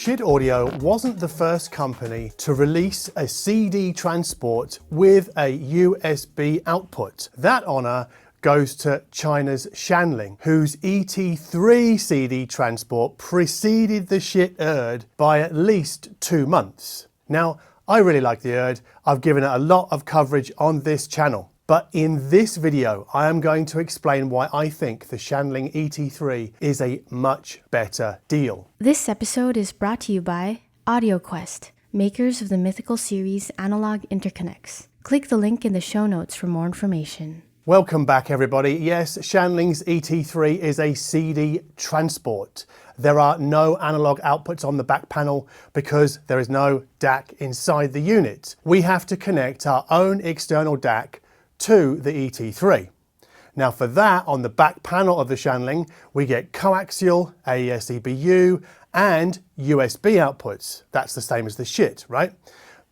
Schiit Audio wasn't the first company to release a CD transport with a USB output. That honor goes to China's Shanling, whose ET3 CD transport preceded the Schiit Urd by at least 2 months. Now, I really like the Urd. I've given it a lot of coverage on this channel. But in this video, I am going to explain why I think the Shanling ET3 is a much better deal. This episode is brought to you by AudioQuest, makers of the mythical series Analog Interconnects. Click the link in the show notes for more information. Welcome back, everybody. Yes, Shanling's ET3 is a CD transport. There are no analog outputs on the back panel because there is no DAC inside the unit. We have to connect our own external DAC to the ET3. Now for that, on the back panel of the Shanling, we get coaxial, AES EBU, and USB outputs. That's the same as the Schiit, right?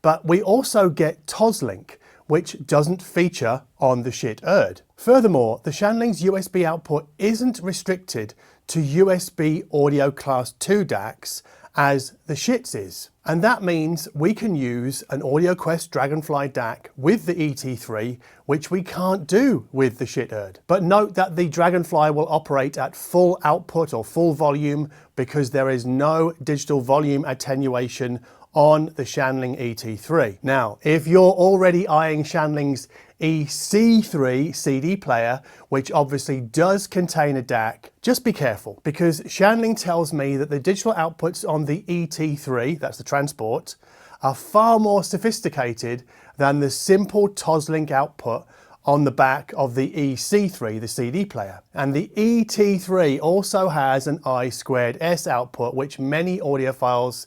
But we also get Toslink, which doesn't feature on the Schiit Urd. Furthermore, the Shanling's USB output isn't restricted to USB audio class 2 DACs as the Schiit's is. And that means we can use an AudioQuest Dragonfly DAC with the ET3, which we can't do with the Schiit Urd. But note that the Dragonfly will operate at full output or full volume because there is no digital volume attenuation on the Shanling ET3. Now, if you're already eyeing Shanling's EC3 CD player, which obviously does contain a DAC, just be careful because Shanling tells me that the digital outputs on the ET3, that's the transport, are far more sophisticated than the simple Toslink output on the back of the EC3, the CD player. And the ET3 also has an I2S output, which many audiophiles,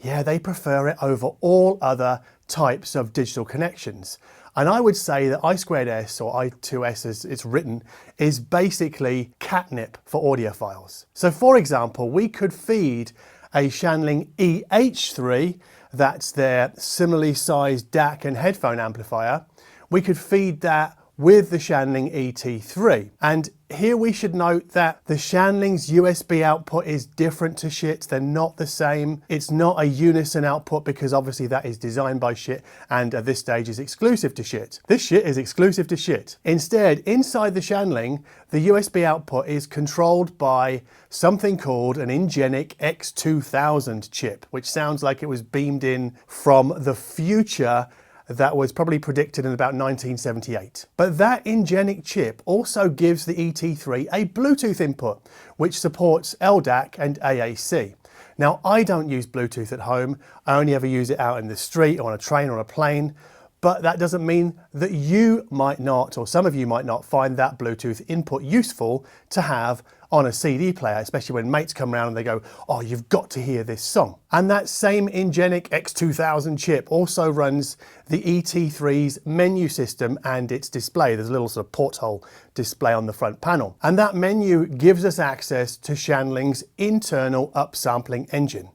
they prefer it over all other types of digital connections. And I would say that I2S, or I2S as it's written, is basically catnip for audiophiles. So for example, we could feed a Shanling EH3, that's their similarly sized DAC and headphone amplifier, we could feed that with the Shanling ET3. And here we should note that the Shanling's USB output is different to Schiit's. They're not the same. It's not a unison output because obviously that is designed by Schiit and at this stage is exclusive to Schiit. This Schiit is exclusive to Schiit. Instead, inside the Shanling, the USB output is controlled by something called an Ingenic X2000 chip, which sounds like it was beamed in from the future that was probably predicted in about 1978. But that Ingenic chip also gives the ET3 a Bluetooth input, which supports LDAC and AAC. Now, I don't use Bluetooth at home. I only ever use it out in the street or on a train or a plane. But that doesn't mean that you might not, or some of you might not, find that Bluetooth input useful to have on a CD player, especially when mates come around and they go, oh, you've got to hear this song. And that same Ingenic X2000 chip also runs the ET3's menu system and its display. There's a little sort of porthole display on the front panel. And that menu gives us access to Shanling's internal upsampling engine.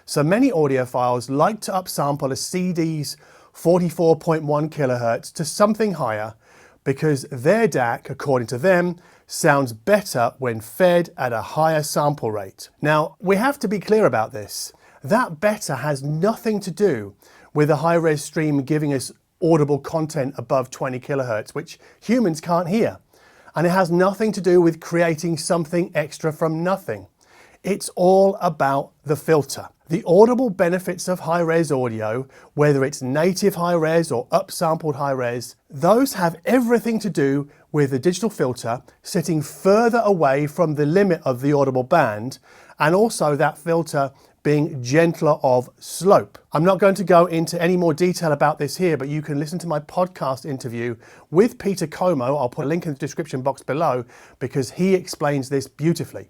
So many audiophiles like to upsample a CD's 44.1 kilohertz to something higher because their DAC, according to them, sounds better when fed at a higher sample rate. Now, we have to be clear about this. That better has nothing to do with a high-res stream giving us audible content above 20 kilohertz, which humans can't hear. And it has nothing to do with creating something extra from nothing. It's all about the filter. The audible benefits of high-res audio, whether it's native high-res or upsampled high-res, those have everything to do with the digital filter sitting further away from the limit of the audible band, and also that filter being gentler of slope. I'm not going to go into any more detail about this here, but you can listen to my podcast interview with Peter Comeau. I'll put a link in the description box below because he explains this beautifully.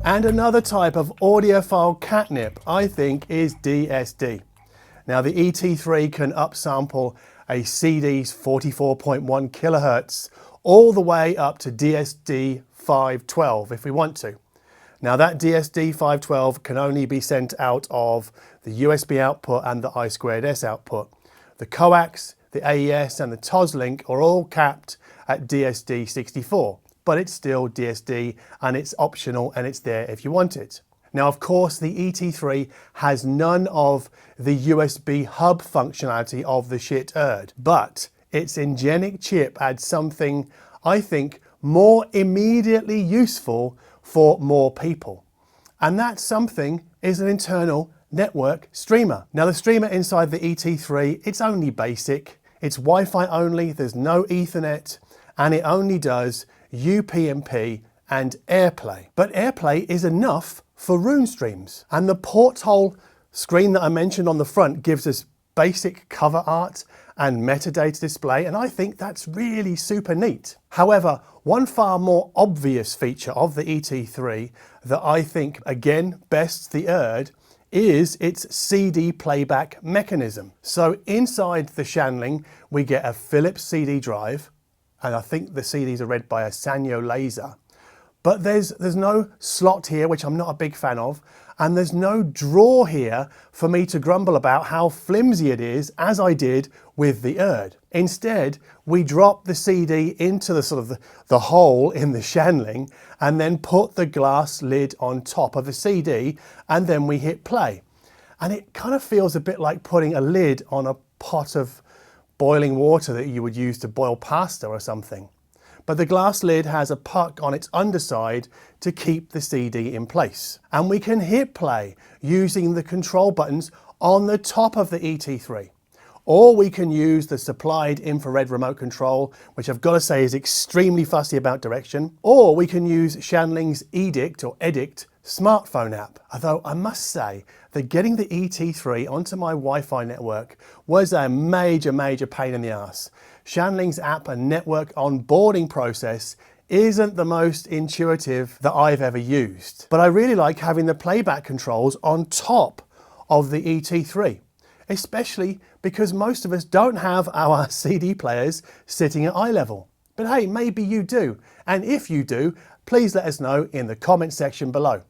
And another type of audiophile catnip, I think, is DSD. Now the ET3 can upsample a CD's 44.1 kilohertz all the way up to DSD 512 if we want to. Now that DSD 512 can only be sent out of the USB output and the I2S output. The coax, the AES and the Toslink are all capped at DSD 64, but it's still DSD and it's optional and it's there if you want it. Now, of course, the ET3 has none of the USB hub functionality of the Schiit Urd, but its Ingenic chip adds something, I think, more immediately useful for more people. And that something is an internal network streamer. Now, the streamer inside the ET3, it's only basic. It's Wi-Fi only, there's no Ethernet, and it only does UPnP and AirPlay. But AirPlay is enough for Roon streams. And the porthole screen that I mentioned on the front gives us basic cover art and metadata display, and I think that's really super neat. However, one far more obvious feature of the ET3 that I think again bests the Urd is its CD playback mechanism. So inside the Shanling, we get a Philips CD drive, and I think the CDs are read by a Sanyo laser. But there's no slot here, which I'm not a big fan of, and there's no drawer here for me to grumble about how flimsy it is, as I did with the Urd. Instead, we drop the CD into the sort of the hole in the Shanling and then put the glass lid on top of the CD, and then we hit play. And it kind of feels a bit like putting a lid on a pot of boiling water that you would use to boil pasta or something. But the glass lid has a puck on its underside to keep the CD in place. And we can hit play using the control buttons on the top of the ET3. Or we can use the supplied infrared remote control, which I've got to say is extremely fussy about direction. Or we can use Shanling's Edict smartphone app. Although I must say that getting the ET3 onto my Wi-Fi network was a major pain in the ass. Shanling's app and network onboarding process isn't the most intuitive that I've ever used. But I really like having the playback controls on top of the ET3, especially because most of us don't have our CD players sitting at eye level. But hey, maybe you do. And if you do, please let us know in the comment section below.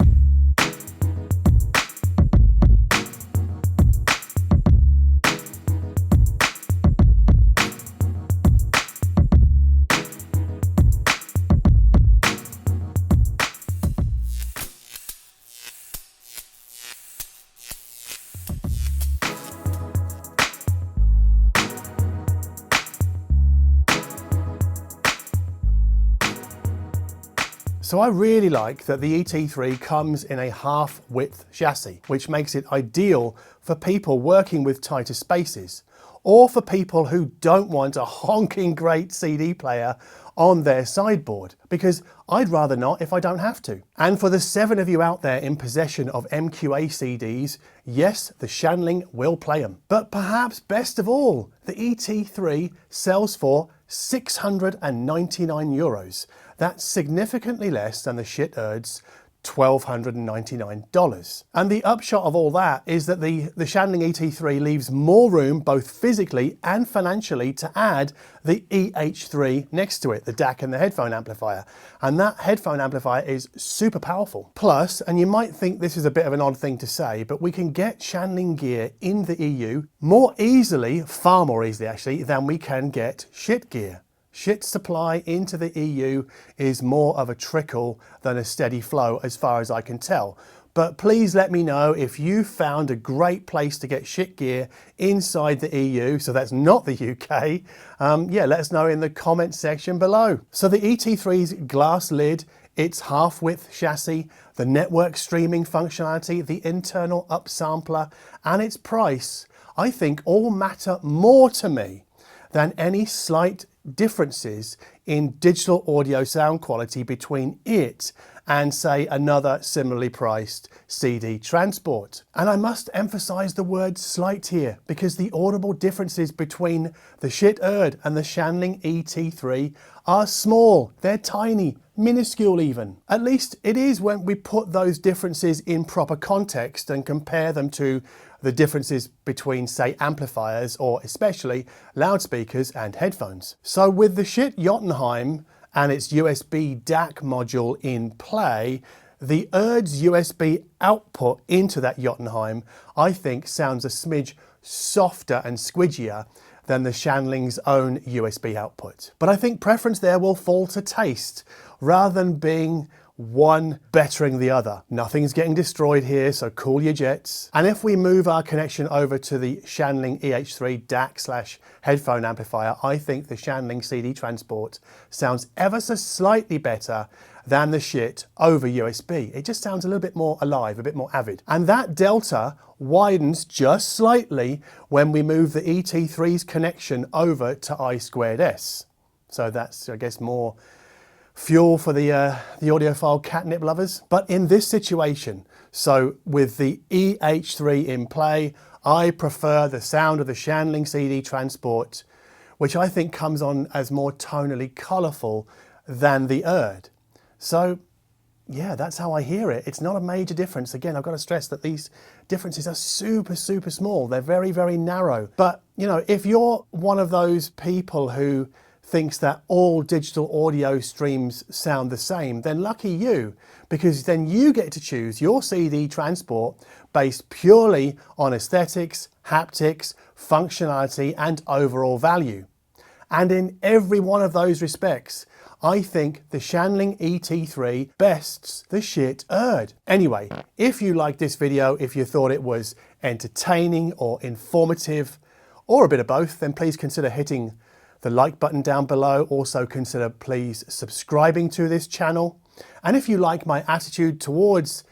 So I really like that the ET3 comes in a half-width chassis, which makes it ideal for people working with tighter spaces, or for people who don't want a honking great CD player on their sideboard, because I'd rather not if I don't have to. And for the 7 of you out there in possession of MQA CDs, yes, the Shanling will play them. But perhaps best of all, the ET3 sells for €699. That's significantly less than the Schiit Urd's $1,299. And the upshot of all that is that the Shanling ET3 leaves more room both physically and financially to add the EH3 next to it, the DAC and the headphone amplifier. And that headphone amplifier is super powerful. Plus, and you might think this is a bit of an odd thing to say, but we can get Shanling gear in the EU more easily, far more easily actually, than we can get Schiit gear. Schiit supply into the EU is more of a trickle than a steady flow as far as I can tell. But please let me know if you found a great place to get Schiit gear inside the EU, so that's not the UK. Yeah, let us know in the comment section below. So the ET3's glass lid, its half-width chassis, the network streaming functionality, the internal upsampler, and its price, I think all matter more to me than any slight differences in digital audio sound quality between it and, say, another similarly priced CD transport. And I must emphasize the word slight here, because the audible differences between the Schiit Urd and the Shanling ET3 are small, they're tiny, minuscule even. At least it is when we put those differences in proper context and compare them to the differences between, say, amplifiers or especially loudspeakers and headphones. So with the Schiit Jotunheim and its USB DAC module in play, the Urd's USB output into that Jotunheim, I think, sounds a smidge softer and squidgier than the Shanling's own USB output. But I think preference there will fall to taste rather than being one bettering the other. Nothing's getting destroyed here, so cool your jets. And if we move our connection over to the Shanling EH3 DAC/headphone amplifier, I think the Shanling CD Transport sounds ever so slightly better than the Schiit over USB. It just sounds a little bit more alive, a bit more avid. And that delta widens just slightly when we move the ET3's connection over to I2S. So that's, I guess, more fuel for the audiophile catnip lovers. But in this situation, so with the EH3 in play, I prefer the sound of the Shanling CD Transport, which I think comes on as more tonally colourful than the Urd. So yeah, that's how I hear it. It's not a major difference. Again, I've got to stress that these differences are super, super small. They're very, very narrow. But, you know, if you're one of those people who thinks that all digital audio streams sound the same, then lucky you, because then you get to choose your CD transport based purely on aesthetics, haptics, functionality, and overall value. And in every one of those respects, I think the Shanling ET3 bests the Schiit Urd. Anyway, if you liked this video, if you thought it was entertaining or informative, or a bit of both, then please consider hitting the like button down below. Also consider please subscribing to this channel. And if you like my attitude towards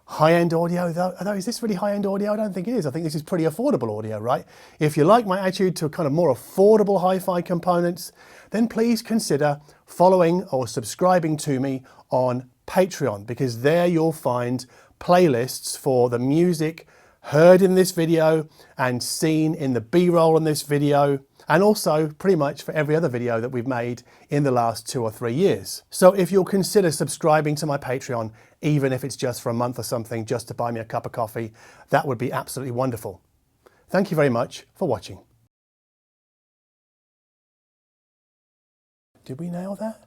high-end audio, although is this really high-end audio? I don't think it is. I think this is pretty affordable audio, right? If you like my attitude to kind of more affordable hi-fi components, then please consider following or subscribing to me on Patreon, because there you'll find playlists for the music heard in this video and seen in the B-roll in this video, and also pretty much for every other video that we've made in the last 2 or 3 years. So if you'll consider subscribing to my Patreon, even if it's just for a month or something, just to buy me a cup of coffee, that would be absolutely wonderful. Thank you very much for watching. Did we nail that?